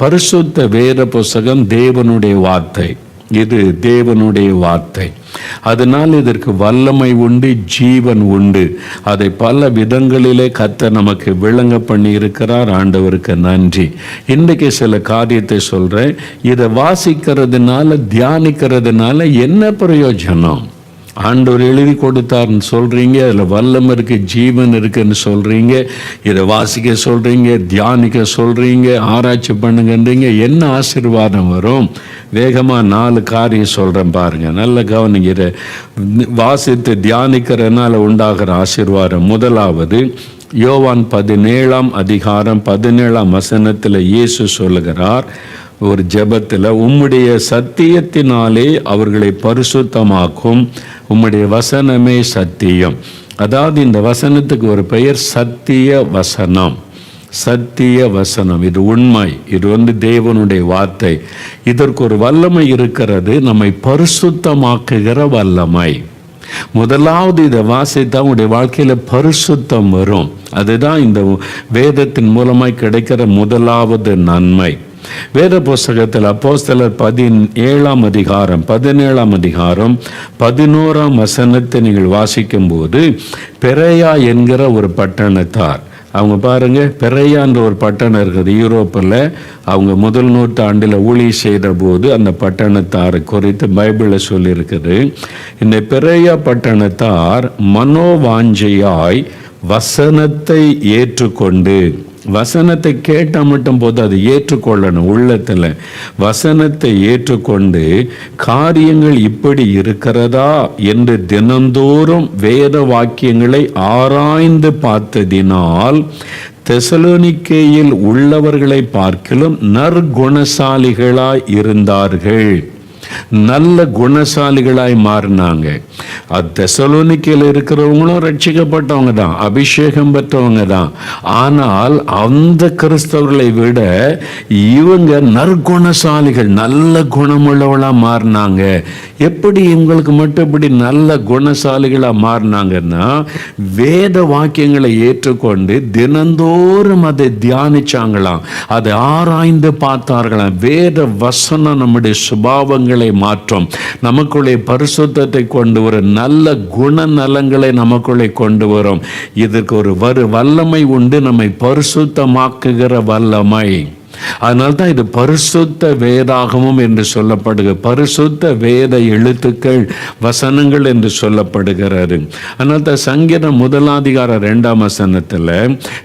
பரிசுத்த வேத புஸ்தகம் தேவனுடைய வார்த்தை. இது தேவனுடைய வார்த்தை. அதனால் இதற்கு வல்லமை உண்டு, ஜீவன் உண்டு. அதை பல விதங்களிலே கர்த்தர் நமக்கு விளங்க பண்ணி இருக்கிறார். ஆண்டவருக்கு நன்றி. இன்றைக்கு சில காரியத்தை சொல்றேன். இதை வாசிக்கிறதுனால, தியானிக்கிறதுனால என்ன பிரயோஜனம்? ஆண்டவர் எழுதி கொடுத்தார்னு சொல்கிறீங்க, அதில் வல்லம் இருக்குது, ஜீவன் இருக்குன்னு சொல்கிறீங்க, இதை வாசிக்க சொல்கிறீங்க, தியானிக்க சொல்கிறீங்க, ஆராய்ச்சி பண்ணுங்கன்றீங்க. என்ன ஆசீர்வாதம் வரும்? வேகமாக 4 காரியம் சொல்கிறேன் பாருங்கள், நல்ல கவனிங்க. இதை வாசித்து தியானிக்கிறதுனால உண்டாகிற ஆசீர்வாதம். முதலாவது, யோவான் 17ஆம் அதிகாரம் 17ஆம் வசனத்தில் இயேசு சொல்லுகிறார் ஒரு ஜெபத்தில், உம்முடைய சத்தியத்தினாலே அவர்களை பரிசுத்தமாக்கும், உம்முடைய வசனமே சத்தியம். அதாவது இந்த வசனத்துக்கு ஒரு பெயர் சத்திய வசனம். சத்திய வசனம், இது உண்மை, இது தேவனுடைய வார்த்தை. இதற்கு ஒரு வல்லமை இருக்கிறது, நம்மை பரிசுத்தமாக்குகிற வல்லமை. முதலாவது இதை வாசித்தா உங்களுடைய வாழ்க்கையில் பரிசுத்தம் வரும். அதுதான் இந்த வேதத்தின் மூலமாய் கிடைக்கிற முதலாவது நன்மை. வேத புஸ்தகத்தில் அப்போஸ்தலர் 17ஆம் அதிகாரம் 11ஆம் வசனத்தை நீங்கள் வாசிக்கும் போது, பெரேயா என்கிற ஒரு பட்டணத்தார், அவங்க பாருங்க, பெரேயான்ற ஒரு பட்டணம் இருக்குது யூரோப்பில். அவங்க முதல் நூற்றாண்டில் ஊழியம் செய்த போது அந்த பட்டணத்தாரை குறித்து பைபிளில் சொல்லியிருக்குது. இந்த பெரேயா பட்டணத்தார் மனோவாஞ்சையாய் வசனத்தை ஏற்றுக்கொண்டு, வசனத்தை கேட்டால் மட்டும் போது அதை ஏற்றுக்கொள்ளணும். உள்ளத்தில் வசனத்தை ஏற்றுக்கொண்டு காரியங்கள் இப்படி இருக்கிறதா என்று தினந்தோறும் வேத வாக்கியங்களை ஆராய்ந்து பார்த்ததினால் தெசலோனிக்கேயில் உள்ளவர்களை பார்க்கிலும் நற்குணசாலிகளாய் இருந்தார்கள். நல்ல குணசாலிகளாய் மாறினாங்க. தெசலோனிக்கேயில் இருக்கிறவங்களும் ரட்சிக்கப்பட்டவங்க தான், அபிஷேகம் பெற்றவங்க தான். ஆனால் அந்த கிறிஸ்தவர்களை விட இவங்க நற்குணசாலிகள், நல்ல குணமுள்ளவளா மாறினாங்க. எப்படி இவங்களுக்கு மட்டும் இப்படி நல்ல குணசாலிகளா மாறினாங்கன்னா, வேத வாக்கியங்களை ஏற்றுக்கொண்டு தினந்தோறும் அதை தியானிச்சாங்களாம், அதை ஆராய்ந்து பார்த்தார்களாம். வேத வசனம் நம்முடைய சுபாவங்களை மாற்றும், நமக்குள்ளே பரிசுத்தத்தை கொண்டு வரும், நல்ல குணநலங்களை நமக்குள்ளே கொண்டு வரும். இதற்கு ஒரு வல்லமை உண்டு, நம்மை பரிசுத்தமாக்குகிற வல்லமை. அதனால்தான் இது பரிசுத்த வேதாகமம் என்று சொல்லப்படுகிறது. பரிசுத்த வேத எழுத்துக்கள், வசனங்கள் என்று சொல்லப்படுகிறது. அதனால்தான் சங்கீதம் 1ஆம் வசனத்தில்,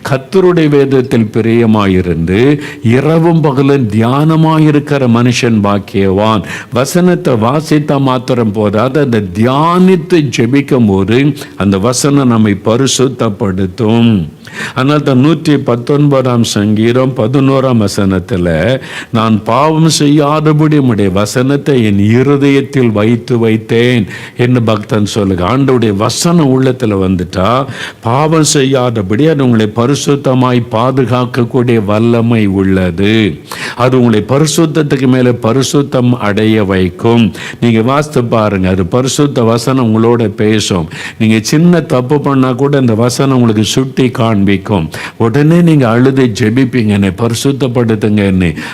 கர்த்தருடைய வேதத்தில் பிரியமாயிருந்து இரவும் பகலும் தியானமாயிருக்கிற மனுஷன் பாக்கியவான். வசனத்தை வாசித்த மாத்திரம் போதாது, அதை தியானித்து ஜெபிக்கும் போது அந்த வசனம் நம்மை பரிசுத்தப்படுத்தும். அதனால் தான் 119ஆம் சங்கீதம் 11ஆம் வசனத்தில், நான் பாவம் செய்யாதபடி உம்முடைய வசனத்தை என் இருதயத்தில் வைத்தேன் என்று பக்தன் சொல்லுங்க. ஆண்டவருடைய வசனம் உள்ளத்தில் வந்துட்டா பாவம் செய்யாதபடி அது உங்களை பரிசுத்தமாய் பாதுகாக்கக்கூடிய வல்லமை உள்ளது. அது உங்களை பரிசுத்தத்துக்கு மேலே பரிசுத்தம் அடைய வைக்கும். நீங்கள் வாசித்து பாருங்க, அது பரிசுத்த வசனம் உங்களோட பேசும். நீங்கள் சின்ன தப்பு பண்ணால் கூட அந்த வசனம் உங்களுக்கு சுட்டி காண்பிக்கும். உடனே நீங்கள் அழுது ஜெபிப்பீங்க, என்னை பரிசுத்தப்படுத்துங்க.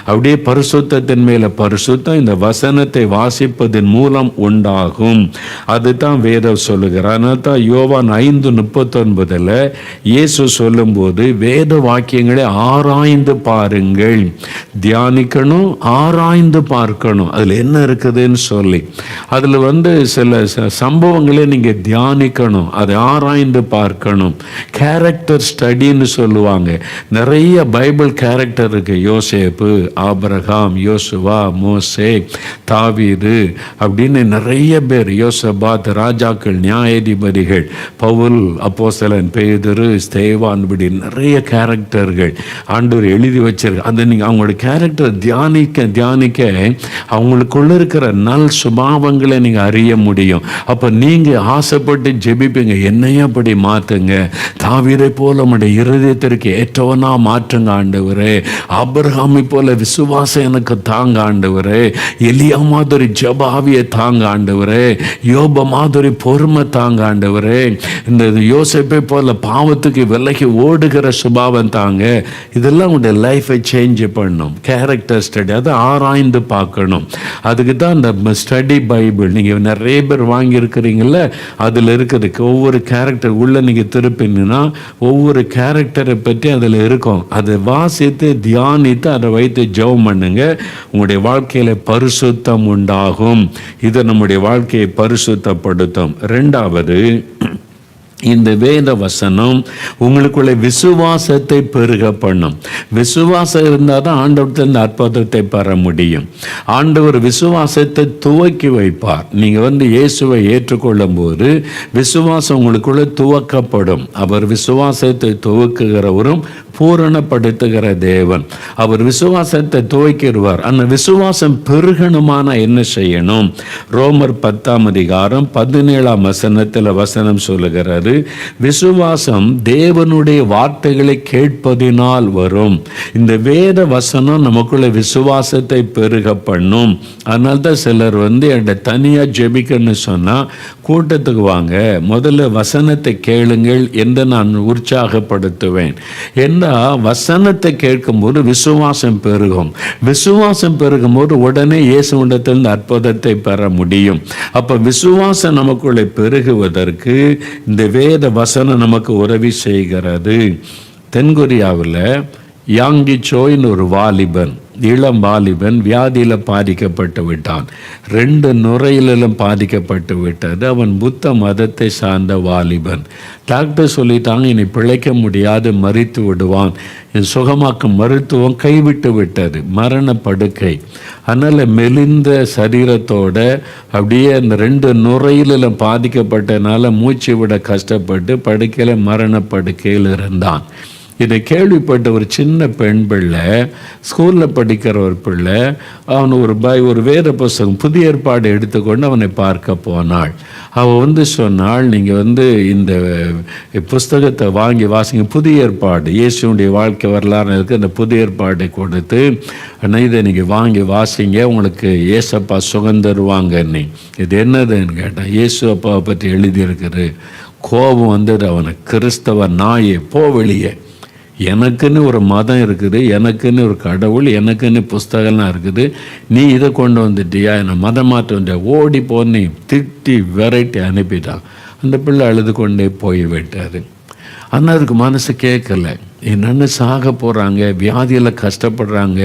அப்படியே பரிசுத்தத்தின் மேல பரிசுத்தம் இந்த வசனத்தை வாசிப்பதன் மூலம் உண்டாகும். அதுதான் வேதம் சொல்லுகிறார். அதனால்தான் யோவான் 5:39 இயேசு சொல்லும் போது, வேத வாக்கியங்களை ஆராய்ந்து பாருங்கள், தியானிக்கணும், ஆராய்ந்து பார்க்கணும், அதுல என்ன இருக்குதுன்னு சொல்லி. அதுல சில சம்பவங்களை நீங்க தியானிக்கணும், அதை ஆராய்ந்து பார்க்கணும். கேரக்டர் ஸ்டடின்னு சொல்லுவாங்க. நிறைய பைபிள் கேரக்டர் இருக்கு. யோசேப்பு, ஆபிரகாம், யோசுவா, மோசே, தாவீது அப்படின்னு நிறைய பேர், யோசபாத், ராஜாக்கள், நியாயாதிபதிகள், பவுல், அப்போஸ்தலன், பேதுரு, ஸ்தேவான், இப்படி நிறைய கேரக்டர்கள் ஆண்டவர் எழுதி வச்சிருக்கு. அந்த நீங்கள் அவங்களோட கேரக்டர் தியானிக்க அவங்களுக்குள்ள இருக்கிற நல் சுபாவங்களை நீங்கள் அறிய முடியும். அப்போ நீங்கள் ஆசைப்பட்டு ஜெபிப்பீங்க, என்னையும் அப்படி மாற்றுங்க, தாவீதை போல நம்முடைய இருதயத்திற்கு ஏற்றவனா மாற்றுங்க ஆண்டவரே, ஆபிரகாமை போல விசுவாசம் எனக்கு தாங்க ஆண்டவரே, எலியா மாதிரி ஜெபாவியை தாங்க ஆண்டவரே, யோப மாதிரி பொறுமை தாங்க ஆண்டவரே, இந்த யோசேப்பை போல பாவத்துக்கு விலகி ஓடுகிற சுபாவம் தாங்க. இதெல்லாம் உங்களுடைய லைஃபை சேஞ்ச் பண்ணும். கேரக்டர் ஸ்டடி, அதை ஆராய்ந்து பார்க்கணும். அதுக்கு தான் இந்த ஸ்டடி பைபிள் நீங்கள் நிறைய பேர் வாங்கியிருக்கிறீங்கள, அதில் இருக்கிறதுக்கு ஒவ்வொரு கேரக்டர் உள்ள நீங்கள் திருப்பினா ஒவ்வொரு கேரக்டரை பற்றி அதில் இருக்கும். அதை வாசித்து தியானித்து அதை வைத்து ஜெபம் பண்ணுங்க. உங்களுடைய வாழ்க்கையில் பரிசுத்தம் உண்டாகும். இது நம்முடைய வாழ்க்கையை பரிசுத்தப்படுத்தும். ரெண்டாவது, இந்த வேத வசனம் உங்களுக்குள்ள விசுவாசத்தை பெருக பண்ணும். விசுவாசம் இருந்தால் தான் ஆண்டவர்கிட்ட அற்புதத்தை பெற முடியும். ஆண்டவர் விசுவாசத்தை துவக்கி வைப்பார். நீங்கள் இயேசுவை ஏற்றுக்கொள்ளும் போது விசுவாசம் உங்களுக்குள்ள துவக்கப்படும். அவர் விசுவாசத்தை துவக்குகிறவரும் பூரணப்படுத்துகிற தேவன். அவர் விசுவாசத்தை துவக்கிடுவார். அந்த விசுவாசம் பெருகணுமான என்ன செய்யணும்? ரோமர் 10:17 வசனம் சொல்லுகிறார், விசுவாசம் தேவனுடைய வார்த்தைகளை கேட்பதினால் வரும். இந்த வேத வசனம் நமக்குள்ள விசுவாசத்தை பெருக பண்ணும். அதனால தான் சிலர் தனியா ஜெபிக்கன்னு சொன்னா கூட்டத்துக்கு வாங்க, முதல்ல வசனத்தை கேளுங்கள் என்று நான் உற்சாகப்படுத்துவேன். என்ன வசனத்தை கேட்கும்போது விசுவாசம் பெருகும். விசுவாசம் பெருகும் போது உடனே இயேசுவிடத்திலிருந்து அற்புதத்தை பெற முடியும். அப்ப விசுவாசம் நமக்குள்ளே பெருகுவதற்கு இந்த வேத வசனம் நமக்கு உதவி செய்கிறது. தென்கொரியாவில் யாங்கி சோய்னு ஒரு வாலிபன், இளம் வாலிபன் வியாதியில் பாதிக்கப்பட்டு விட்டான். 2 நுரையிலும் பாதிக்கப்பட்டு விட்டது. அவன் புத்த மதத்தை சார்ந்த வாலிபன். டாக்டர் சொல்லிட்டாங்க, இனி பிழைக்க முடியாது, மரித்து விடுவான். சுகமாக்கும் மருத்துவம் கைவிட்டு விட்டது, மரண படுக்கை. அதனால் மெலிந்த சரீரத்தோட அப்படியே அந்த 2 நுரையிலும் பாதிக்கப்பட்டனால மூச்சு விட கஷ்டப்பட்டு படுக்கையில் மரண படுக்கையில் இருந்தான். இதை கேள்விப்பட்ட ஒரு சின்ன பெண் பிள்ளை, ஸ்கூலில் படிக்கிற ஒரு பிள்ளை, அவன் ஒரு வேத புஸ்தகம் புதிய ஏற்பாடு எடுத்துக்கொண்டு அவனை பார்க்க போனாள். அவள் சொன்னாள், நீங்கள் இந்த புஸ்தகத்தை வாங்கி வாசிங்க, புதிய ஏற்பாடு, இயேசுடைய வாழ்க்கை வரலாறு இருக்குது, அந்த புதிய ஏற்பாடை கொடுத்து ஆனால் இதை நீங்கள் வாங்கி வாசிங்க, உங்களுக்கு ஏசப்பா சுகம் தருவாங்கன்னு. இது என்னதுன்னு கேட்டான். இயேசு அப்பாவை பற்றி எழுதியிருக்குது. கோபம் அவனுக்கு, கிறிஸ்தவ நாயே போ வெளியே, எனக்குன்னு ஒரு மதம் இருக்குது, எனக்குன்னு ஒரு கடவுள், எனக்குன்னு புஸ்தகம்லாம் இருக்குது, நீ இதை கொண்டு வந்துட்டியா, என்னை மதம் மாற்ற ஓடி போன்னு திட்டி விரட்டி அனுப்பிட்டான். அந்த பிள்ளை அழுது கொண்டே போய்விட்டார். ஆனால் அதுக்கு மனசு கேட்கல. என்னென்னு சாக போகிறாங்க, வியாதியில் கஷ்டப்படுறாங்க,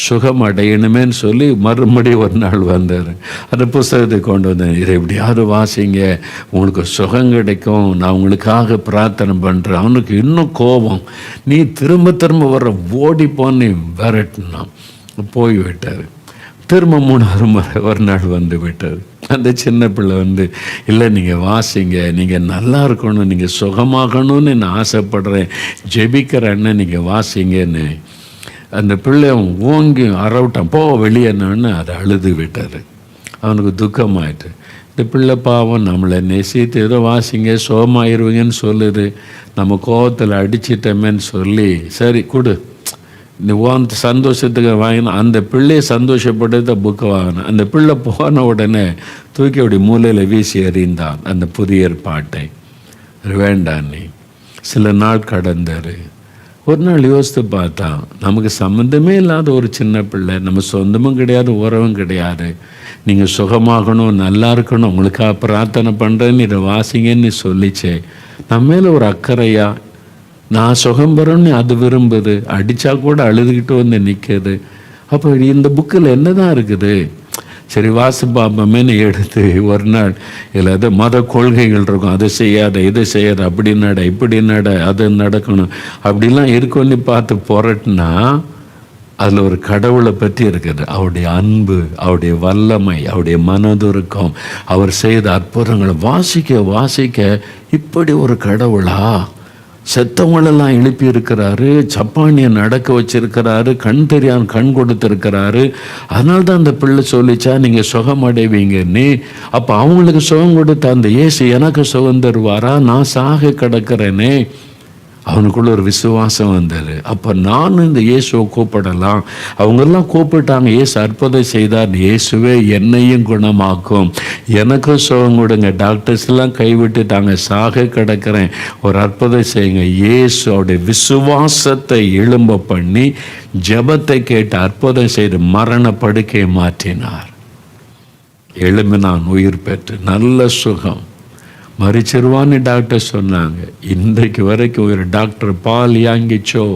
சுகம் அடையணுமேன்னு சொல்லி மறுபடியும் ஒரு நாள் வந்தார். அந்த புஸ்தகத்தை கொண்டு வந்தேன், இதை எப்படியாவது வாசிங்க, உங்களுக்கு சுகம் கிடைக்கும், நான் உங்களுக்காக பிரார்த்தனை பண்ணுறேன். அவனுக்கு இன்னும் கோபம், நீ திரும்ப திரும்ப வர ஓடி போன்னு விரட்டினான். போய்விட்டார். திரும்ப 3வது முறை ஒரு நாள் விட்டார். அந்த சின்ன பிள்ளை இல்லை நீங்கள் வாசிங்க, நீங்கள் நல்லா இருக்கணும், நீங்கள் சுகமாகணும்னு நான் ஆசைப்படுறேன், ஜெபிக்கிறேன்னு நீங்கள் வாசிங்கன்னு அந்த பிள்ளை ஓங்கி அறவிட்டான். போ வெளியேன்னு அதை அழுது விட்டார். அவனுக்கு துக்கமாயிட்டு. இந்த பிள்ளை பாவம் நம்மளை நெசித்து ஏதோ வாசிங்க சுகமாயிருவீங்கன்னு சொல்லுது, நம்ம கோபத்தில் அடிச்சிட்டோமேன்னு சொல்லி சரி கொடு, இந்த சந்தோஷத்துக்கு வாங்கினா அந்த பிள்ளையை சந்தோஷப்படுத்த புக்கை வாங்கினான். அந்த பிள்ளை போன உடனே தூக்கி அப்படி மூலையில் வீசி எறிந்தான் அந்த புதிய ஏற்பாட்டை. வேண்டாம் நீ. சில நாள் கடந்தார். ஒரு நாள் யோசித்து பார்த்தான், நமக்கு சம்மந்தமே இல்லாத ஒரு சின்ன பிள்ளை, நம்ம சொந்தமும் கிடையாது, உறவும் கிடையாது, நீங்கள் சுகமாகணும், நல்லா இருக்கணும், உங்களுக்காக பிரார்த்தனை பண்ணுறேன்னு இதை வாசிங்கன்னு சொல்லிச்சே, நம்ம மேலே ஒரு அக்கறையா, நான் சுகம் பெறணும்னு அது விரும்புது, அடித்தா கூட அழுதுகிட்டு நிற்குது. அப்போ இந்த புக்கில் என்ன தான் இருக்குது? சரி வாசி பாப்பமேன்னு எடுத்து ஒரு நாள் இல்லை அது மத கொள்கைகள் இருக்கும், அதை செய்யாத இதை செய்யாத, அப்படி நட இப்படி நட, அது நடக்கணும் அப்படிலாம் இருக்குன்னு பார்த்து புரட்டினா அதில் ஒரு கடவுளை பற்றி இருக்குது. அவருடைய அன்பு, அவருடைய வல்லமை, அவருடைய மனதுருக்கம், அவர் செய்த அற்புதங்களை வாசிக்க வாசிக்க இப்படி ஒரு கடவுளா, செத்தவங்களெல்லாம் எழுப்பி இருக்கிறாரு, சப்பானியை நடக்க வச்சிருக்கிறாரு, கண் தெரியாம கண் கொடுத்துருக்கிறாரு. அதனால தான் அந்த பிள்ளை சொல்லிச்சா நீங்கள் சுகம் அடைவீங்கன்னு. அப்போ அவங்களுக்கு சுகம் கொடுத்த அந்த இயேசு எனக்கு சுகம் தருவாரா? நான் சாக கிடக்கிறேனே. அவனுக்குள்ள ஒரு விசுவாசம் வந்தது. அப்போ நானும் இந்த இயேசுவை கூப்பிடலாம். அவங்கெல்லாம் கூப்பிட்டாங்க, இயேசு அற்புதம் செய்தார். இயேசுவே என்னையும் குணமாக்கும், எனக்கும் சுகம் கொடுங்க, டாக்டர்ஸ் எல்லாம் கைவிட்டுட்டாங்க, சாக கிடக்கிறேன், ஒரு அற்புதம் செய்யுங்க. இயேசு அவருடைய விசுவாசத்தை எழும்ப பண்ணி ஜெபத்தை கேட்டு அற்புதம் செய்து மரண படுக்கையை மாற்றினார். எழும்பினான், உயிர் பெற்று நல்ல சுகம். மறிச்சிருவான்னு டாக்டர் சொன்னாங்க. இன்றைக்கு வரைக்கும் ஒரு டாக்டர் பால் யாங்கிச்சோ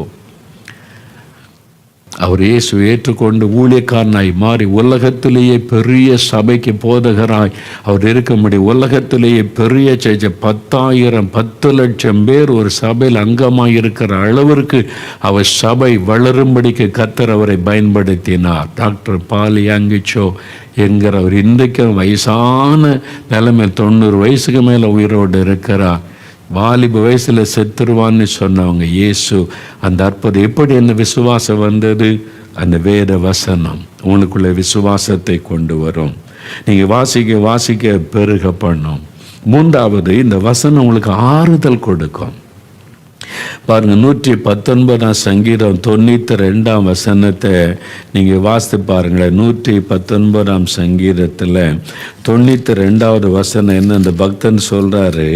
அவர் இயேசு ஏற்றுக்கொண்டு ஊழியக்காரனாய் மாறி உலகத்திலேயே பெரிய சபைக்கு போதகராய் அவர் இருக்க முடியும். உலகத்திலேயே பெரிய 10,000 10 லட்சம் பேர் ஒரு சபையில் அங்கமாக இருக்கிற அளவிற்கு அவர் சபை வளரும்படிக்கு கர்த்தர் அவரை பயன்படுத்தினார். டாக்டர் பால் யாங்கிச்சோ என்கிறவர் இன்றைக்கும் வயசான நிலைமையில் 90 வயசுக்கு மேலே உயிரோடு இருக்கிறார். வாலிப வயசில் செத்துருவான்னு சொன்னவங்க இயேசு அந்த அற்புதம். எப்படி அந்த விசுவாசம் வந்தது? அந்த வேத வசனம் உங்களுக்குள்ள விசுவாசத்தை கொண்டு வரும். நீங்கள் வாசிக்க வாசிக்க பெருக பண்ணும். மூன்றாவது, இந்த வசனம் உங்களுக்கு ஆறுதல் கொடுக்கும். பாருங்க, 119 சங்கீதம் 92 வசனத்தை நீங்கள் வாசித்து பாருங்களேன். 119 சங்கீதத்தில் 92 வசனம் என்ன? அந்த பக்தன் சொல்கிறாரு,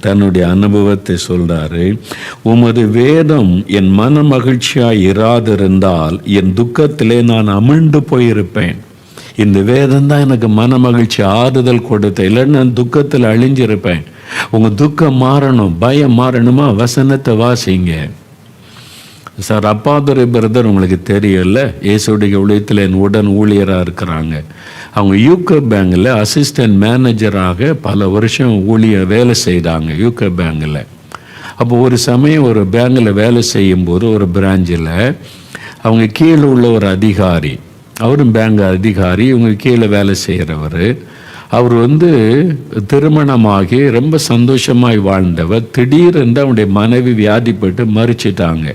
தன்னுடைய அனுபவத்தை சொல்கிறாரு. உமது வேதம் என் மன மகிழ்ச்சியாய் இராதிருந்தால் என் துக்கத்திலே நான் அமிழ்ந்து போயிருப்பேன். இந்த வேதம் தான் எனக்கு மன மகிழ்ச்சி ஆறுதல் கொடுத்த, இல்லைன்னு நான் துக்கத்தில் அழிஞ்சிருப்பேன். உங்கள் துக்கம் மாறணும், பயம் மாறணுமா? வசனத்தை வாசிங்க. சார், அப்பாதுரை பிரதர் உங்களுக்கு தெரியல, இயேசுடைய ஊழியத்தில் என் உடன் ஊழியராக இருக்கிறாங்க. அவங்க யூகோ பேங்கில் அசிஸ்டன்ட் மேனேஜராக பல வருஷம் வேலை செய்கிறாங்க யூகோ பேங்கில். அப்போ ஒரு சமயம் ஒரு பேங்கில் வேலை செய்யும்போது ஒரு பிரான்ச்சில் அவங்க கீழே உள்ள ஒரு அதிகாரி, அவரும் பேங்க் அதிகாரி, இவங்க கீழே வேலை செய்கிறவர். அவர் திருமணமாகி ரொம்ப சந்தோஷமாய் வாழ்ந்தவர். திடீரென்று அவனுடைய மனைவி வியாதிப்பட்டு மறிச்சிட்டாங்க.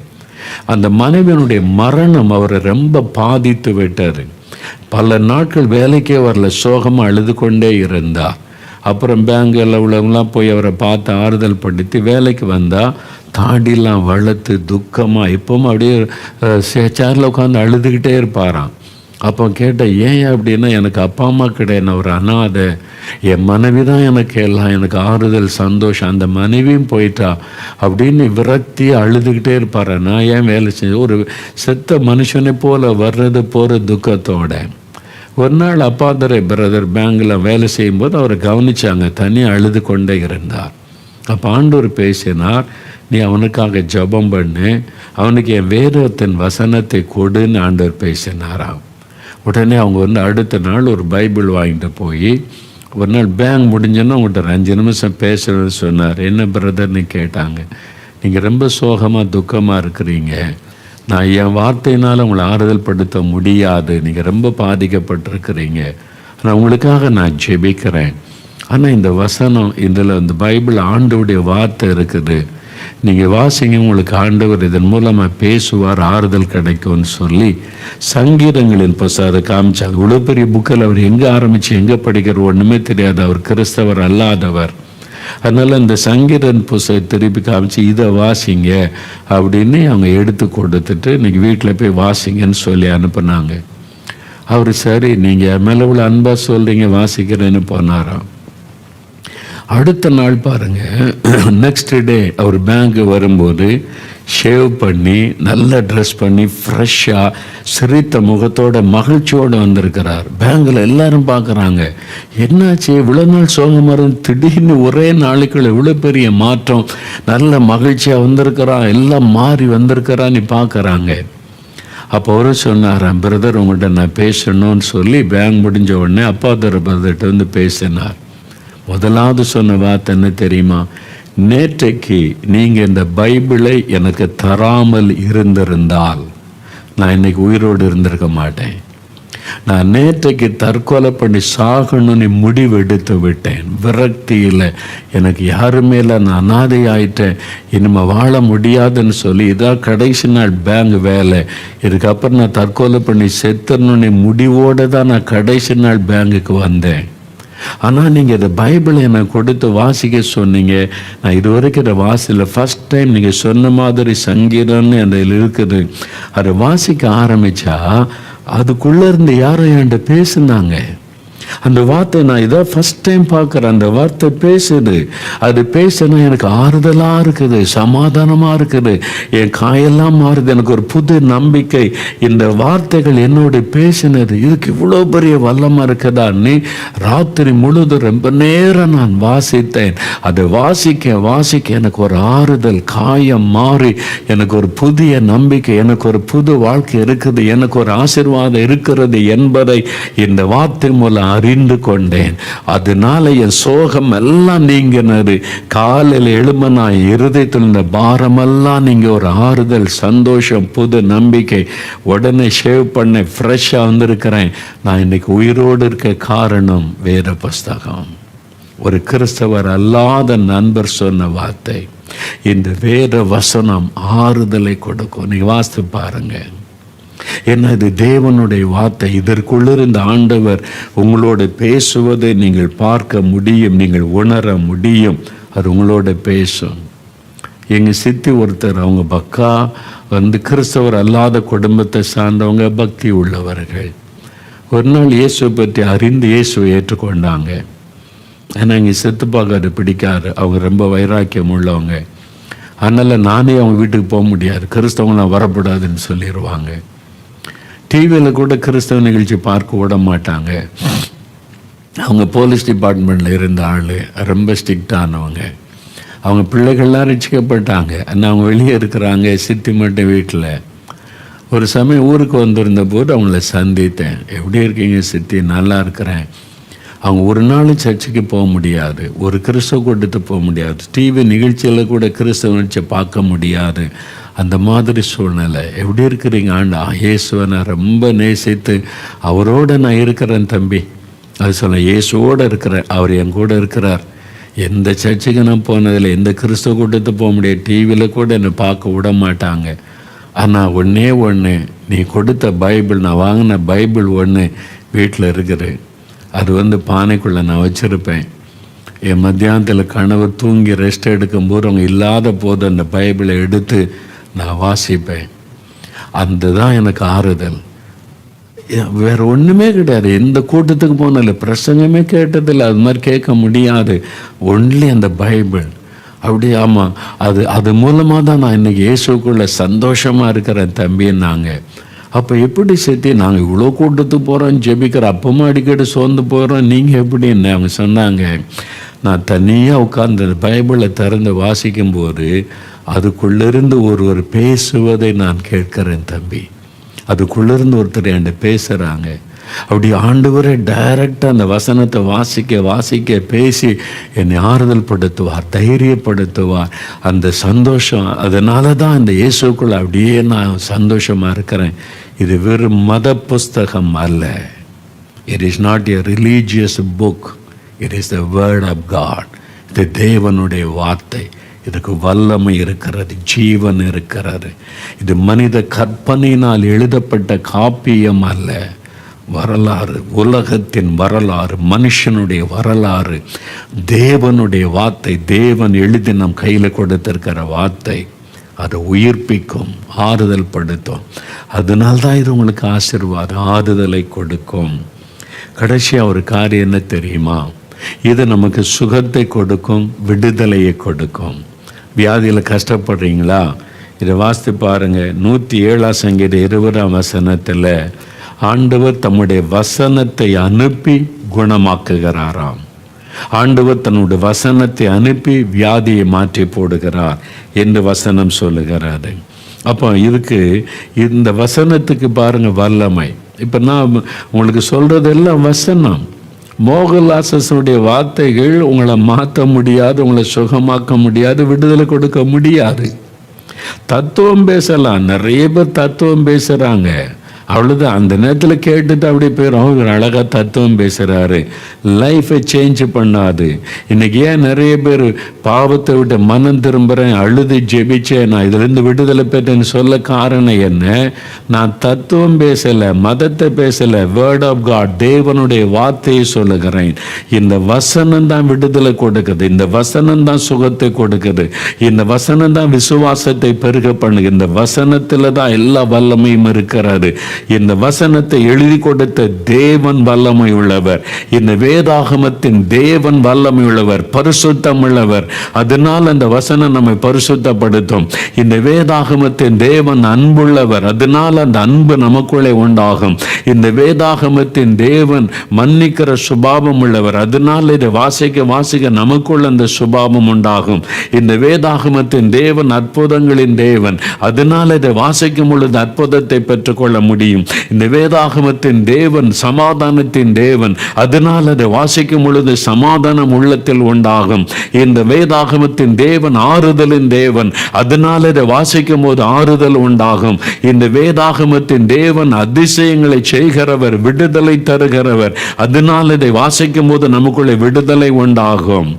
அந்த மனைவியினுடைய மரணம் அவரை ரொம்ப பாதித்து விட்டார். பல நாட்கள் வேலைக்கே வரல, சோகமாக அழுது கொண்டே இருந்தார். அப்புறம் பேங்கில் உள்ளவங்களாம் போய் அவரை பார்த்து ஆறுதல் படுத்தி வேலைக்கு வந்தால் தாடிலாம் வளர்த்து துக்கமாக எப்பவும் அப்படியே சேரில் உட்காந்து அழுதுகிட்டே இருப்பாராம். அப்போ கேட்டேன், ஏன் அப்படின்னா, எனக்கு அப்பா அம்மா கிடையாது, நான் ஒரு அனாதை, என் மனைவி தான் எனக்கு எல்லாம், எனக்கு ஆறுதல் சந்தோஷம், அந்த மனைவியும் போயிட்டா அப்படின்னு விரக்தி அழுதுகிட்டே இருப்பார். நான் ஏன் வேலை செஞ்சு ஒரு செத்த மனுஷனை போல் வர்றது போகிற துக்கத்தோட. ஒரு நாள் அப்பாதுரை பிரதர் பேங்கில் வேலை செய்யும்போது அவரை கவனித்தாங்க, தனியாக அழுது கொண்டே இருந்தார். அப்போ ஆண்டவர் பேசினார், நீ அவனுக்காக ஜெபம் பண்ணு, அவனுக்கு என் வேதத்தின் வசனத்தை கொடுன்னு ஆண்டவர் பேசினாராம். உடனே அவங்க அடுத்த நாள் ஒரு பைபிள் வாங்கிட்டு போய் ஒரு நாள் பேங்க் முடிஞ்சோன்னா உங்கள்கிட்ட 5 நிமிஷம் பேசுகிறேன்னு சொன்னார். என்ன பிரதர்னு கேட்டாங்க. நீங்கள் ரொம்ப சோகமாக துக்கமாக இருக்கிறீங்க, நான் என் வார்த்தையினால் உங்களை ஆறுதல் படுத்த முடியாது, நீங்கள் ரொம்ப பாதிக்கப்பட்டிருக்கிறீங்க, ஆனால் உங்களுக்காக நான் ஜெபிக்கிறேன். ஆனால் இந்த வசனம் இதில் இந்த பைபிள் ஆண்டவருடைய வார்த்தை இருக்குது, நீங்கள் வாசிங்க, உங்களுக்கு ஆண்டவர் இதன் மூலமாக பேசுவார், ஆறுதல் கிடைக்கும்னு சொல்லி சங்கீதங்களின் புஸ்தகத்தை காமிச்சாங்க. இவ்வளோ பெரிய புக்கில் அவர் எங்கே ஆரம்பித்து எங்கே படிக்கிற ஒன்றுமே தெரியாது, அவர் கிறிஸ்தவர் அல்லாதவர். அதனால் இந்த சங்கீதன் புஸ்தகம் திருப்பி காமிச்சு இதை வாசிங்க அப்படின்னு அவங்க எடுத்து கொடுத்துட்டு இன்றைக்கி வீட்டில் போய் வாசிங்கன்னு சொல்லி அனுப்புனாங்க. அவர் சரி, நீங்கள் மேலே உள்ள அன்பாக சொல்கிறீங்க, வாசிக்கிறேன்னு போனாராம். அடுத்த நாள் பாருங்கள், நெக்ஸ்ட் டே அவர் பேங்க்கு வரும்போது ஷேவ் பண்ணி நல்ல ட்ரெஸ் பண்ணி ஃப்ரெஷ்ஷாக சிரித்த முகத்தோட மகிழ்ச்சியோடு வந்திருக்கிறார். பேங்கில் எல்லாரும் பார்க்குறாங்க, என்னாச்சு இவ்வளோ நாள் சோகமாக இருந்து திடீர்னு ஒரே நாளைக்குள்ள இவ்வளோ பெரிய மாற்றம், நல்ல மகிழ்ச்சியாக வந்திருக்கிறான், எல்லாம் மாறி வந்திருக்கிறான்னு பார்க்குறாங்க. அப்போ அவரு சொன்னாராம், பிரதர் உங்கள்கிட்ட நான் பேசணும்னு சொல்லி பேங்க் முடிஞ்ச உடனே அப்பாதுரை பிரதர்கிட்ட பேசினார். முதலாவது சொன்ன வார்த்தை என்ன தெரியுமா? நேற்றைக்கு நீங்கள் இந்த பைபிளை எனக்கு தராமல் இருந்திருந்தால் நான் இன்னைக்கு உயிரோடு இருந்திருக்க மாட்டேன். நான் நேற்றைக்கு தற்கொலை பண்ணி சாகணும்னு முடிவு எடுத்து விட்டேன். விரக்தியில் எனக்கு யாருமே இல்லை, நான் அனாதை ஆயிட்டேன், இனிமேல் வாழ முடியாதுன்னு சொல்லி இதான் கடைசி நாள் பேங்க் வேலை, இதுக்கப்புறம் நான் தற்கொலை பண்ணி செத்துடணும்னு முடிவோடு தான் நான் கடைசி நாள் பேங்குக்கு வந்தேன். ஆனால் நீங்கள் இந்த பைபிளை எனக்கு கொடுத்து வாசிக்க சொன்னீங்க. நான் இது வரைக்கும் இதை வாசில ஃபஸ்ட் டைம் நீங்கள் சொன்ன மாதிரி சங்கீதம்னு அதில் இருக்குது. அதை வாசிக்க ஆரம்பித்தா அதுக்குள்ளே இருந்து யாரும் என்கிட்ட பேசுனாங்க. அந்த வார்த்தை நான் இதான் ஃபஸ்ட் டைம் பார்க்குறேன். அந்த வார்த்தை பேசுது. அது பேசுனா எனக்கு ஆறுதலாக இருக்குது, சமாதானமாக இருக்குது, என் காயெல்லாம் மாறுது, எனக்கு ஒரு புது நம்பிக்கை. இந்த வார்த்தைகள் என்னோட பேசினது இதுக்கு இவ்வளோ பெரிய வல்லமாக இருக்குதான்னு ராத்திரி முழுதும் ரொம்ப நேரம் நான் வாசித்தேன். அதை வாசிக்க வாசிக்க எனக்கு ஒரு ஆறுதல், காயம் மாறி எனக்கு ஒரு புதிய நம்பிக்கை, எனக்கு ஒரு புது வாழ்க்கை இருக்குது, எனக்கு ஒரு ஆசீர்வாதம் இருக்கிறது என்பதை இந்த வார்த்தை மூலம் அறிந்து கொண்டேன். அதனால என் சோகம் எல்லாம் நீங்கினது. காலையில் எழும்ப நான் இருதயத்தில் இந்த பாரமெல்லாம் நீங்க ஒரு ஆறுதல், சந்தோஷம், புது நம்பிக்கை. உடனே ஷேவ் பண்ண ஃப்ரெஷ்ஷாக வந்திருக்கிறேன். நான் இன்னைக்கு உயிரோடு இருக்க காரணம் வேத புஸ்தகம். ஒரு கிறிஸ்தவர் அல்லாத நண்பர் சொன்ன வார்த்தை. இந்த வேத வசனம் ஆறுதலை கொடுக்கும். நீங்க வாசித்து பாருங்க. ஏன்னா இது தேவனுடைய வார்த்தை. இதற்குள்ளிருந்த ஆண்டவர் உங்களோட பேசுவதை நீங்கள் பார்க்க முடியும், நீங்கள் உணர முடியும். அது உங்களோட பேசும். எங்கள் சித்தி ஒருத்தர், அவங்க பக்கா கிறிஸ்தவர் அல்லாத குடும்பத்தை சார்ந்தவங்க, பக்தி உள்ளவர்கள். ஒரு நாள் இயேசுவை பற்றி அறிந்து இயேசுவை ஏற்றுக்கொண்டாங்க. ஆனால் எங்கள் சித்துப்பாக்கு அது பிடிக்காது. அவங்க ரொம்ப வைராக்கியம் உள்ளவங்க. அதனால் நானே அவங்க வீட்டுக்கு போக முடியாது, கிறிஸ்தவங்களாம் வரக்கூடாதுன்னு சொல்லிடுவாங்க. டிவியில் கூட கிறிஸ்தவ நிகழ்ச்சி பார்க்க விட மாட்டாங்க. அவங்க போலீஸ் டிபார்ட்மெண்ட்டில் இருந்த ஆள், ரொம்ப ஸ்ட்ரிக்டானவங்க. அவங்க பிள்ளைகள்லாம் ரட்சிக்கப்பட்டாங்க. ஆனால் அவங்க வெளியே இருக்கிறாங்க, சித்தி மட்டும் வீட்டில். ஒரு சமயம் ஊருக்கு வந்திருந்த போது அவங்கள சந்தித்தேன். எப்படி இருக்கீங்க சித்தி? நல்லா இருக்கிறேன். அவங்க ஒரு நாள் சர்ச்சுக்கு போக முடியாது, ஒரு கிறிஸ்தவ கூட்டத்துக்கு போக முடியாது, டிவி நிகழ்ச்சியில் கூட கிறிஸ்தவ நிகழ்ச்சியை பார்க்க முடியாது. அந்த மாதிரி சூழ்நிலை. எப்படி இருக்கிறீங்க? ஆண்டா இயேசுவை நான் ரொம்ப நேசித்து அவரோடு நான் இருக்கிறேன் தம்பி. அது சொல்ல, இயேசுவோடு இருக்கிறேன், அவர் என் கூட இருக்கிறார். எந்த சர்ச்சுக்கு நான் போனதில்லை, எந்த கிறிஸ்தவ கூட்டத்துக்கு போக முடியாது, டிவியில் கூட என்னை பார்க்க விட மாட்டாங்க. ஆனால் ஒன்றே ஒன்று, நீ கொடுத்த பைபிள், நான் வாங்கின பைபிள் ஒன்று வீட்டில் இருக்குது. அது பானைக்குள்ளே நான் வச்சுருப்பேன். என் மத்தியானத்தில் கணவர் தூங்கி ரெஸ்ட் எடுக்கும்போது அவங்க இல்லாத போது அந்த பைபிளை எடுத்து நான் வாசிப்பேன். அந்த தான் எனக்கு ஆறுதல். வேறு ஒன்றுமே கிடையாது. எந்த கூட்டத்துக்கு போனால பிரசங்கமே கேட்டதில்லை, அது மாதிரி கேட்க முடியாது. ஒன்லி அந்த பைபிள். அப்படி ஆமாம், அது மூலமாக தான் நான் இன்றைக்கி இயேசுக்குள்ளே சந்தோஷமாக இருக்கிறேன் தம்பின்னாங்க. அப்போ எப்படி சேர்த்து நாங்கள் இவ்வளோ கூட்டத்துக்கு போகிறோம், ஜெபிக்கிற அப்பமா அடிக்கடி சோர்ந்து போகிறோம், நீங்கள் எப்படின்னு அவங்க சொன்னாங்க. நான் தனியாக உட்கார்ந்து பைபிளை திறந்து வாசிக்கும்போது அதுக்குள்ளிருந்து ஒருவர் பேசுவதை நான் கேட்கிறேன் தம்பி. அதுக்குள்ளிருந்து ஒருத்தர் என்கிட்ட பேசுகிறாங்க. அப்படி ஆண்டவரே டைரக்டாக அந்த வசனத்தை வாசிக்க வாசிக்க பேசி என்னை ஆறுதல் படுத்துவார், தைரியப்படுத்துவார். அந்த சந்தோஷம், அதனால தான் இந்த இயேசுக்குள்ள அப்படியே நான் சந்தோஷமாக இருக்கிறேன். இது வெறும் மத புஸ்தகம் அல்ல. It is not a religious book, it is the word of God. இது தேவனுடைய வார்த்தை. இதுக்கு வல்லமை இருக்கிறது, ஜீவன் இருக்கிறது. இது மனித கற்பனையினால் எழுதப்பட்ட காப்பியம் அல்ல, வரலாறு, உலகத்தின் வரலாறு, மனுஷனுடைய வரலாறு, தேவனுடைய வார்த்தை. தேவன் எழுதி நம் கையில் கொடுத்திருக்கிற வார்த்தை. அதை உயிர்ப்பிக்கும், ஆறுதல் படுத்தும். அதனால்தான் இது உங்களுக்கு ஆசீர்வாதம், ஆறுதலை கொடுக்கும். கடைசியாக ஒரு காரியம் என்ன தெரியுமா? இது நமக்கு சுகத்தை கொடுக்கும், விடுதலையை கொடுக்கும். வியாதியில் கஷ்டப்படுறீங்களா? இதை வாசித்து பாருங்கள். 107 சங்கீதம் 20 ஆண்டவர் தம்முடைய வசனத்தை அனுப்பி குணமாக்குகிறாராம். ஆண்டவர் தன்னுடைய வசனத்தை அனுப்பி வியாதியை மாற்றி போடுகிறார் என்று வசனம் சொல்லுகிறாரு. அப்போ இதுக்கு இந்த வசனத்துக்கு பாருங்கள் வல்லமை. இப்போ நான் உங்களுக்கு சொல்கிறதெல்லாம் வசனம். மோகலாசனுடைய வார்த்தைகள் உங்களை மாற்ற முடியாது, உங்களை சுகமாக்க முடியாது, விடுதலை கொடுக்க முடியாது. தத்துவம் பேசலாம், நிறைய பேர் தத்துவம் பேசுகிறாங்க. அவ்வளோதான். அந்த நேரத்தில் கேட்டுட்டு அப்படியே போயிடும். அவர் அழகாக தத்துவம் பேசுகிறாரு, லைஃப்பை சேஞ்ச் பண்ணாது. இன்னைக்கு ஏன் நிறைய பேர் பாவத்தை விட்டு மனம் திரும்புகிறேன், அழுது ஜெபிச்சேன், நான் இதிலிருந்து விடுதலை பெற்றேன்னு சொல்ல காரணம் என்ன? நான் தத்துவம் பேசலை, மதத்தை பேசலை, வேர்ட் ஆஃப் காட், தேவனுடைய வார்த்தையை சொல்லுகிறேன். இந்த வசனம் தான் விடுதலை கொடுக்குது, இந்த வசனம் தான் சுகத்தை கொடுக்குது, இந்த வசனம் தான் விசுவாசத்தை பெருக பண்ணுது, இந்த வசனத்தில் தான் எல்லா வல்லமையும் இருக்கிறது. இந்த வசனத்தை எழுதி கொடுத்த தேவன் வல்லமை உள்ளவர். இந்த வேதாகமத்தின் தேவன் வல்லமை உள்ளவர், பரிசுத்தம் உள்ளவர். அதனால் அந்த வசனம் நம்மை பரிசுத்தப்படுத்தும். இந்த வேதாகமத்தின் தேவன் அன்புள்ளவர், அதனால் அந்த அன்பு நமக்குள்ளே உண்டாகும். இந்த வேதாகமத்தின் தேவன் மன்னிக்கிற சுபாவம் உள்ளவர், அதனால் இதை வாசிக்க நமக்குள்ள அந்த சுபாவம் உண்டாகும். இந்த வேதாகமத்தின் தேவன் அற்புதங்களின் தேவன், அதனால் இதை வாசிக்கும் பொழுது அற்புதத்தை பெற்றுக்கொள்ள முடியும். இந்த வேதாகமத்தின் தேவன் சமாதானத்தின் தேவன், அதனால் அதை வாசிக்கும் பொழுது சமாதானம் உள்ளத்தில் உண்டாகும். இந்த வேதாகமத்தின் தேவன் ஆறுதலின் தேவன், அதனால் அதை வாசிக்கும் போது ஆறுதல் உண்டாகும். இந்த வேதாகமத்தின் தேவன் அதிசயங்களை செய்கிறவர், விடுதலை தருகிறவர், அதனால் இதை வாசிக்கும் போது நமக்குள்ளே விடுதலை உண்டாகும்.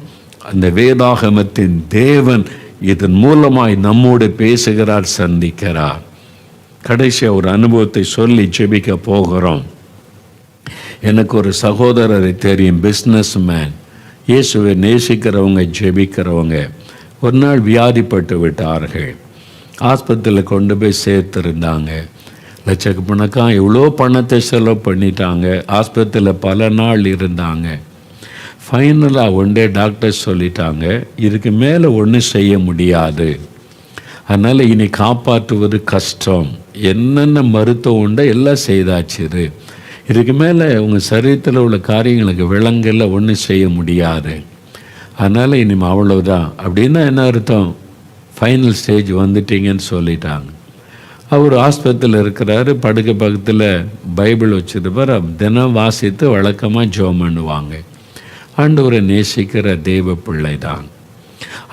அந்த வேதாகமத்தின் தேவன் இதன் மூலமாய் நம்மோடு பேசுகிறார், சந்திக்கிறார். கடைசியாக ஒரு அனுபவத்தை சொல்லி ஜெபிக்க போகிறோம். எனக்கு ஒரு சகோதரரை தெரியும், பிஸ்னஸ் மேன், இயேசுவை நேசிக்கிறவங்க, ஜெபிக்கிறவங்க. ஒரு நாள் வியாதிப்பட்டு விட்டார்கள். ஆஸ்பத்திரியில் கொண்டு போய் சேர்த்துருந்தாங்க. லட்சக்கணக்காக எவ்வளோ பணத்தை செலவு பண்ணிட்டாங்க. ஆஸ்பத்திரியில் பல நாள் இருந்தாங்க. ஃபைனலாக ஒன்றே டாக்டர் சொல்லிட்டாங்க, இதுக்கு மேலே ஒன்றும் செய்ய முடியாது, அதனால் இனி காப்பாற்றுவது கஷ்டம். என்னென்ன மருத்துவம் உண்டோ எல்லாம் செய்தாச்சு, இதுக்கு மேலே உங்கள் சரீரத்தில் உள்ள காரியங்களுக்கு விலங்கில் ஒன்றும் செய்ய முடியாது, அதனால் இனிமேல் அவ்வளோதான். அப்படின்னா என்ன அர்த்தம்? ஃபைனல் ஸ்டேஜ் வந்துட்டீங்கன்னு சொல்லிட்டாங்க. அவர் ஆஸ்பத்திரியில் இருக்கிறாரு, படுக்க பக்கத்தில் பைபிள் வச்சுருப்பார். தினம் வாசித்து வழக்கமாக ஜெபம் பண்ணுவாங்க. ஆண்டவரை நேசிக்கிற தெய்வ பிள்ளை தான்.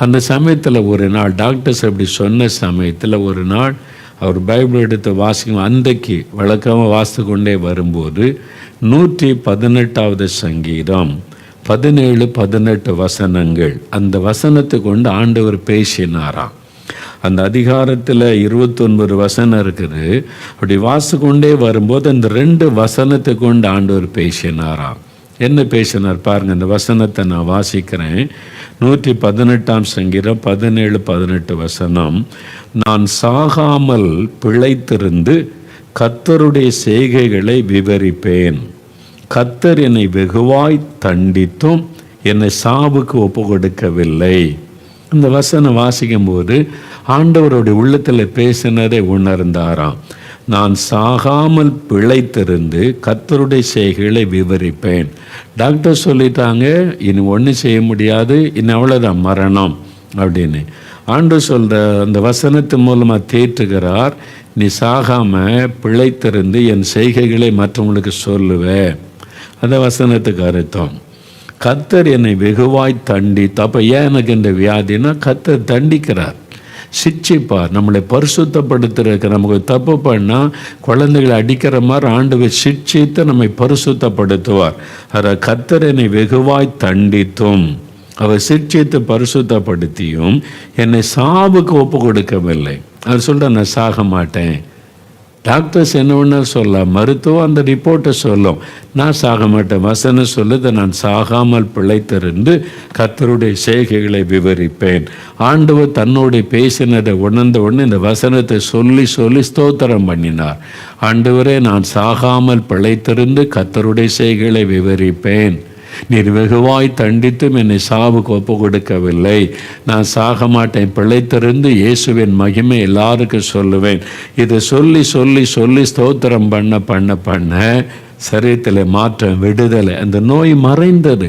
அந்த சமயத்தில் ஒரு நாள் டாக்டர்ஸ் அப்படி சொன்ன சமயத்தில் ஒரு நாள் அவர் பைபிள் எடுத்து வாசிக்கும். அன்றைக்கு வழக்கமாக வாசித்து கொண்டே வரும்போது 118வது சங்கீதம் 17-18 வசனங்கள், அந்த வசனத்தை கொண்டு ஆண்டவர் பேசினாராம். அந்த அதிகாரத்தில் 29 வசனம் இருக்குது. அப்படி வாசித்து கொண்டே வரும்போது அந்த 2 வசனத்தை கொண்டு ஆண்டவர் பேசினாராம். என்ன பேசினார் பாருங்கள், இந்த வசனத்தை நான் வாசிக்கிறேன். 118ஆம் சங்கீதம் 17-18 வசனம். நான் சாகாமல் பிழைத்திருந்து கர்த்தருடைய செய்கைகளை விவரிப்பேன். கர்த்தர் என்னை வெகுவாய் தண்டித்தும் என்னை சாவுக்கு ஒப்பு கொடுக்கவில்லை. இந்த வசனம் வாசிக்கும் போது ஆண்டவருடைய உள்ளத்தில் பேசினதை உணர்ந்தாராம். நான் சாகாமல் பிழைத்திருந்து கர்த்தருடைய செய்கைகளை விவரிப்பேன். டாக்டர் சொல்லிட்டாங்க, இனி ஒன்றும் செய்ய முடியாது, இன்னும் அவ்வளோதான், மரணம் அப்படின்னு. ஆண்டவர் சொல்கிற அந்த வசனத்தின் மூலமாக தேற்றுகிறார். நீ சாகாமல் பிழைத்திருந்து என் செய்கைகளை மற்றவங்களுக்கு சொல்லுவேன். அந்த வசனத்துக்கு அர்த்தம், கர்த்தர் என்னை வெகுவாய் தண்டித்து. அப்போ ஏன் எனக்கு இந்த வியாதினா, கர்த்தர் தண்டிக்கிறார், சிட்சிப்பார், நம்மளை பரிசுத்தப்படுத்துறதுக்கு. நமக்கு தப்பு பண்ணால் குழந்தைகளை அடிக்கிற மாதிரி ஆண்டவர் சிட்சித்து நம்மை பரிசுத்தப்படுத்துவார். அதை கர்த்தர் என்னை வெகுவாய் தண்டித்தும், அவர் சிட்சித்து பரிசுத்தப்படுத்தியும் என்னை சாவுக்கு ஒப்பு கொடுக்கவில்லை. அவர் சொல்கிறார், நான் சாக மாட்டேன். டாக்டர்ஸ் என்ன ஒன்று சொல்ல, மருத்துவம் அந்த ரிப்போர்ட்டை சொல்லும், நான் சாக மாட்டேன். வசனம் சொல்லுது, நான் சாகாமல் பிழைத்திருந்து கர்த்தருடைய செய்கைகளை விவரிப்பேன். ஆண்டவர் தன்னோடு பேசினதை உணர்ந்த உடனே இந்த வசனத்தை சொல்லி சொல்லி ஸ்தோத்திரம் பண்ணினார். ஆண்டவரே, நான் சாகாமல் பிழைத்திருந்து கர்த்தருடைய செய்கைகளை விவரிப்பேன். நீர் வெகுவாய் தண்டித்தும் என்னை சாவுக்கு ஒப்பு கொடுக்கவில்லை. நான் சாக மாட்டேன், பிழைத்திருந்து இயேசுவின் மகிமை எல்லாருக்கும் சொல்லுவேன். இதை சொல்லி சொல்லி சொல்லி ஸ்தோத்திரம் பண்ண பண்ண பண்ண சரீரத்தில் மாற்றம், விடுதலை. அந்த நோய் மறைந்தது,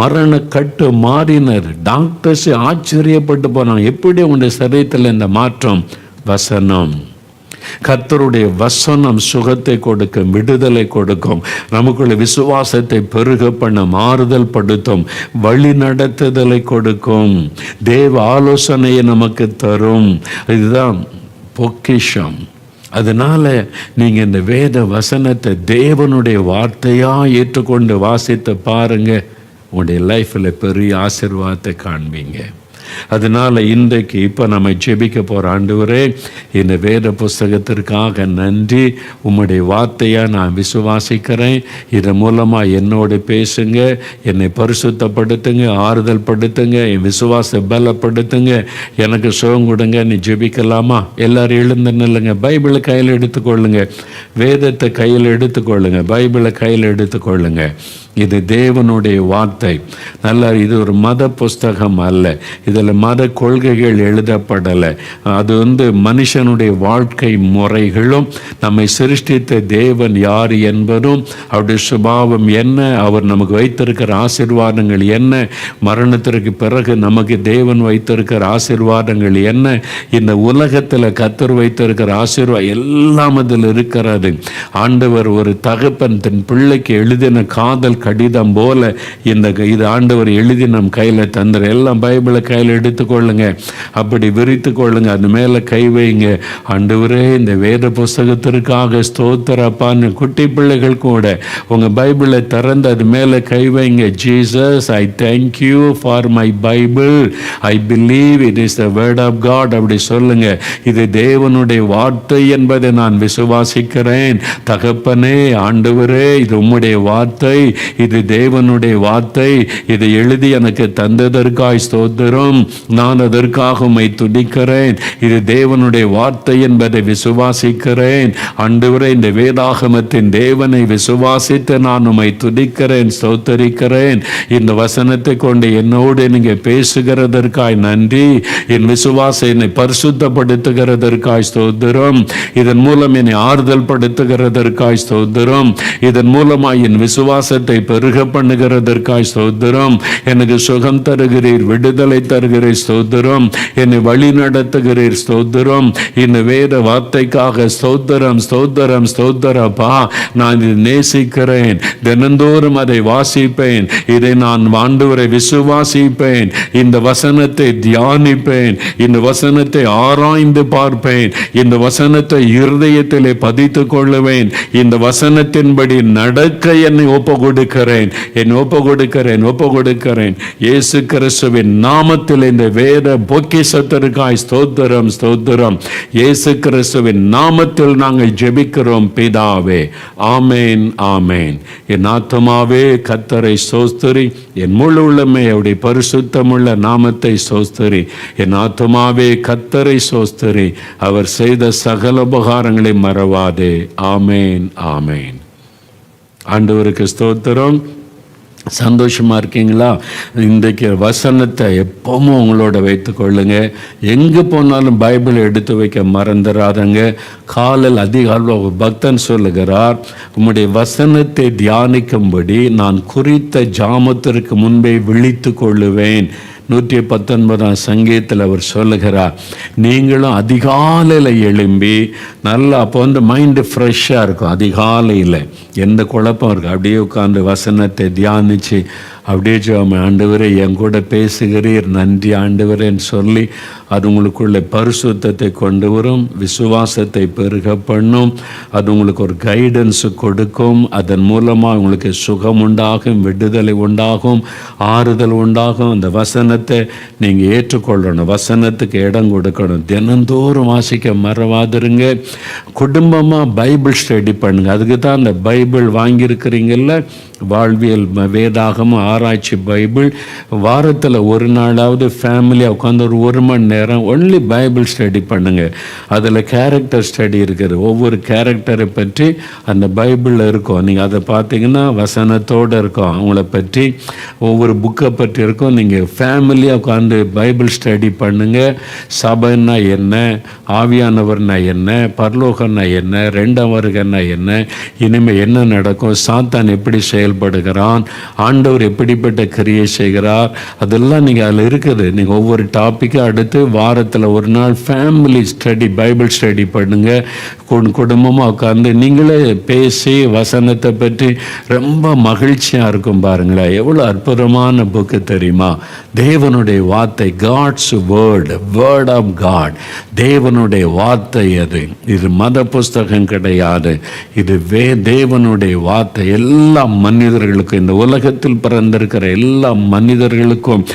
மரண கட்டு மாறினது. டாக்டர்ஸ் ஆச்சரியப்பட்டு போனாங்க, எப்படி உங்களுடைய சரீரத்தில் இந்த மாற்றம்? வசனம், கர்த்தருடைய வசனம் சுகத்தை கொடுக்கும், விடுதலை கொடுக்கும், நமக்குள்ள விசுவாசத்தை பெருக பண்ண, மாறுதல் படுத்தும், வழி நடத்துதலை கொடுக்கும், தேவ ஆலோசனையை நமக்கு தரும். இதுதான் பொக்கிஷம். அதனால நீங்கள் இந்த வேத வசனத்தை தேவனுடைய வார்த்தையாக ஏற்றுக்கொண்டு வாசித்து பாருங்க, உங்களுடைய லைஃப்பில் பெரிய ஆசீர்வாதத்தை காண்பீங்க. அதனால இன்றைக்கு இப்போ நம்ம ஜெபிக்க போகிற ஆண்டவரே, இந்த வேத புஸ்தகத்திற்காக நன்றி. உம்முடைய வார்த்தையாக நான் விசுவாசிக்கிறேன். இதன் மூலமாக என்னோடு பேசுங்க, என்னை பரிசுத்தப்படுத்துங்க, ஆறுதல் படுத்துங்க, என் விசுவாச பலப்படுத்துங்க, எனக்கு சுகம் கொடுங்க. நீ ஜெபிக்கலாமா? எல்லாரும் எழுந்து நில்லுங்க. பைபிளை கையில் எடுத்துக்கொள்ளுங்க, வேதத்தை கையில் எடுத்துக்கொள்ளுங்க, பைபிளை கையில் எடுத்துக்கொள்ளுங்க. இது தேவனுடைய வார்த்தை. நல்லா, இது ஒரு மத புஸ்தகம் அல்ல, இதில் மத கொள்கைகள் எழுதப்படலை. அது மனுஷனுடைய வாழ்க்கை முறைகளும், நம்மை சிருஷ்டித்த தேவன் யார் என்பதும், அவருடைய சுபாவம் என்ன, அவர் நமக்கு வைத்திருக்கிற ஆசீர்வாதங்கள் என்ன, மரணத்திற்கு பிறகு நமக்கு தேவன் வைத்திருக்கிற ஆசீர்வாதங்கள் என்ன, இந்த உலகத்தில் கர்த்தர் வைத்திருக்கிற ஆசீர்வாதம் எல்லாம் அதில் இருக்கிறது. ஆண்டவர் ஒரு தகப்பன் தன் பிள்ளைக்கு எழுதின காதல் கடிதம் போல இது ஆண்டவர் எழுதி நம் கையில் தந்துற. எல்லாம் பைபிளை கையில் எடுத்துக்கொள்ளுங்க, அப்படி விரித்து கொள்ளுங்க, அது மேலே கை வைங்க. ஆண்டவரே, இந்த வேத புஸ்தகத்திற்காக ஸ்தோத்திரப்பான்னு குட்டி பிள்ளைகள் கூட உங்கள் பைபிளை திறந்து அது மேலே கை வைங்க. Jesus, I thank you for my Bible, I believe it is the word of God. அப்படி சொல்லுங்க, இது தேவனுடைய வார்த்தை என்பதை நான் விசுவாசிக்கிறேன். தகப்பனே, ஆண்டவரே, இது உம்முடைய வார்த்தை, இது தேவனுடைய வார்த்தை, இதை எழுதி எனக்கு தந்ததற்காய் ஸ்தோத்திரம். நான் அதற்காக உம்மை துதிக்கிறேன். இது தேவனுடைய வார்த்தை என்பதை விசுவாசிக்கிறேன். ஆண்டவரே, இந்த வேதாகமத்தின் தேவனை விசுவாசித்து நான் உம்மை துதிக்கிறேன், ஸ்தோத்தரிக்கிறேன். இந்த வசனத்தை கொண்டு என்னோடு நீங்க பேசுகிறதற்காய் நன்றி. என் விசுவாசம் என்னை பரிசுத்தப்படுத்துகிறதற்காய் ஸ்தோத்திரம். இதன் மூலம் என்னை ஆறுதல் படுத்துகிறதற்காய் ஸ்தோத்திரம். இதன் மூலமாய் என் விசுவாசத்தை பெருக பண்ணுகிறதற்காய் ஸ்தோத்திரம். எனக்கு சுகம் தருகிறீர், விடுதலை தருகிறீர், ஸ்தோத்திரம். என்னை வழி நடத்துகிறீர், ஸ்தோத்திரம். இந்த வேத வார்த்தைக்காக ஸ்தோத்திரம், ஸ்தோத்திரம், ஸ்தோத்திரப்பா. நான் இதை நேசிக்கிறேன், தினந்தோறும் அதை வாசிப்பேன், இதை நான் ஆண்டவரை விசுவாசிப்பேன், இந்த வசனத்தை தியானிப்பேன், இந்த வசனத்தை ஆராய்ந்து பார்ப்பேன், இந்த வசனத்தை இருதயத்திலே பதித்துக் கொள்ளுவேன், இந்த வசனத்தின்படி நடக்க என்னை ஒப்பு கொடுக்கிறேன், ஒப்பு கொடுக்கிறேன். இயேசு கிறிஸ்துவின் நாமத்தில் இந்த வேத பொக்கிஷத்திற்காய் ஸ்தோத்திரம், ஸ்தோத்திரம். இயேசு கிறிஸ்துவின் நாமத்தில் நாங்கள் ஜெபிக்கிறோம் பிதாவே. ஆமேன், ஆமேன். என் ஆத்துமாவே கர்த்தரை ஸ்தோத்திரி, என் முழு உள்ளமே அவருடைய பரிசுத்தமுள்ள நாமத்தை ஸ்தோத்திரி. என் ஆத்துமாவே கர்த்தரை ஸ்தோத்திரி, அவர் செய்த சகல உபகாரங்களை மறவாதே. ஆமேன், ஆமேன். ஆண்டவருக்கு ஸ்தோத்திரம். சந்தோஷமாக இருக்கீங்களா? இன்றைக்கு வசனத்தை எப்பவும் உங்களோட வைத்து கொள்ளுங்க. எங்கே போனாலும் பைபிளை எடுத்து வைக்க மறந்துடாதங்க. காலில் அதிகாலை பக்தன் சொல்லுகிறார், உம்முடைய வசனத்தை தியானிக்கும்படி நான் குறித்த ஜாமத்திற்கு முன்பே விழித்து கொள்ளுவேன். 119 சங்கீதத்தில் அவர் சொல்லுகிறார், நீங்களும் அதிகாலையில் எழும்பி நல்லா, அப்போ மைண்டு ஃப்ரெஷ்ஷாக இருக்கும். அதிகாலையில் எந்த குழப்பம் இருக்கும், அப்படியே உட்காந்து வசனத்தை தியானித்து அப்படியே ஆண்டவரே என் கூட பேசுகிறீர், நன்றி ஆண்டவரேன்னு சொல்லி அது உங்களுக்குள்ள பரிசுத்தத்தை கொண்டு வரும், விசுவாசத்தை பெருக பண்ணும், அது உங்களுக்கு ஒரு கைடன்ஸ் கொடுக்கும். அதன் மூலமாக உங்களுக்கு சுகம் உண்டாகும், விடுதலை உண்டாகும், ஆறுதல் உண்டாகும். அந்த வசனத்தை நீங்கள் ஏற்றுக்கொள்ளணும், வசனத்துக்கு இடம் கொடுக்கணும். தினந்தோறும் வாசிக்க மறவாதிருங்க. குடும்பமாக பைபிள் ஸ்டடி பண்ணுங்க. அதுக்கு தான் அந்த பைபிள் வாங்கியிருக்கிறீங்கல்ல, வாழ்வியல் வேதாகமும் ஆராய்ச்சி பைபிள். வாரத்தில் ஒரு நாளாவது ஃபேமிலியாக உட்காந்து ஒரு மணி நேரம் ஒன்லி பைபிள் ஸ்டடி பண்ணுங்கள். அதில் கேரக்டர் ஸ்டடி இருக்குது, ஒவ்வொரு கேரக்டரை பற்றி அந்த பைபிளில் இருக்கும். நீங்கள் அதை பார்த்தீங்கன்னா வசனத்தோடு இருக்கும், அவங்கள பற்றி ஒவ்வொரு புக்கை பற்றி இருக்கும். நீங்கள் ஃபேமிலியாக உட்காந்து பைபிள் ஸ்டடி பண்ணுங்கள். சபைன்னா என்ன, ஆவியானவர்னா என்ன, பரலோகன்னா என்ன, ரெண்டாம் வருகன்னா என்ன, இனிமேல் என்ன நடக்கும், சாத்தான் எப்படி செயல்படுகிறான், ஆண்டவர் எப்படிப்பட்ட கிரியை செய்கிறார், அதெல்லாம் நீங்கள் அதில் இருக்குது. நீங்கள் ஒவ்வொரு டாப்பிக்காக அடுத்து வாரத்தில் ஒரு நாள் ஃபேமிலி ஸ்டடி, பைபிள் ஸ்டடி பண்ணுங்க. குடும்பமாக உட்காந்து நீங்களே பேசி வசனத்தை பற்றி ரொம்ப மகிழ்ச்சியாக இருக்கும். பாருங்களேன், எவ்வளோ அற்புதமான புக்கு தெரியுமா? தேவனுடைய வார்த்தை, காட்ஸ் வேர்ட் ஆஃப் காட், தேவனுடைய வார்த்தை. அது இது மத புஸ்தகம் கிடையாது, இது தேவனுடைய வார்த்தை. எல்லா மனிதர்களுக்கும், இந்த உலகத்தில் பிறந்திருக்கிற எல்லா மனிதர்களுக்கும்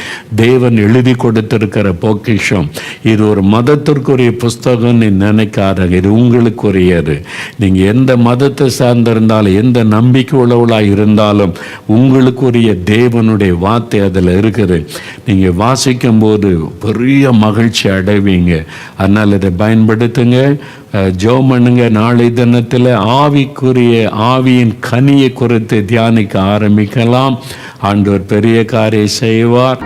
தேவன் எழுதி கொடுத்திருக்கிற பொக்கிஷம். இது ஒரு மதத்திற்குரிய புஸ்தகம் நீ நினைக்காத, இது உங்களுக்குரியது. நீங்கள் எந்த மதத்தை சார்ந்திருந்தாலும், எந்த நம்பிக்கை உள்ளவளாக இருந்தாலும், உங்களுக்குரிய தேவனுடைய வார்த்தை அதில் இருக்குது. நீங்கள் வாசிக்கும் போது பெரிய மகிழ்ச்சி அடைவீங்க. அதனால் இதை பயன்படுத்துங்க, ஜெபம் பண்ணுங்க. நாளை தினத்தில் ஆவியின் கனியை குறித்து தியானிக்க ஆரம்பிக்கலாம். ஆண்டவர் பெரிய காரியம் செய்வார்.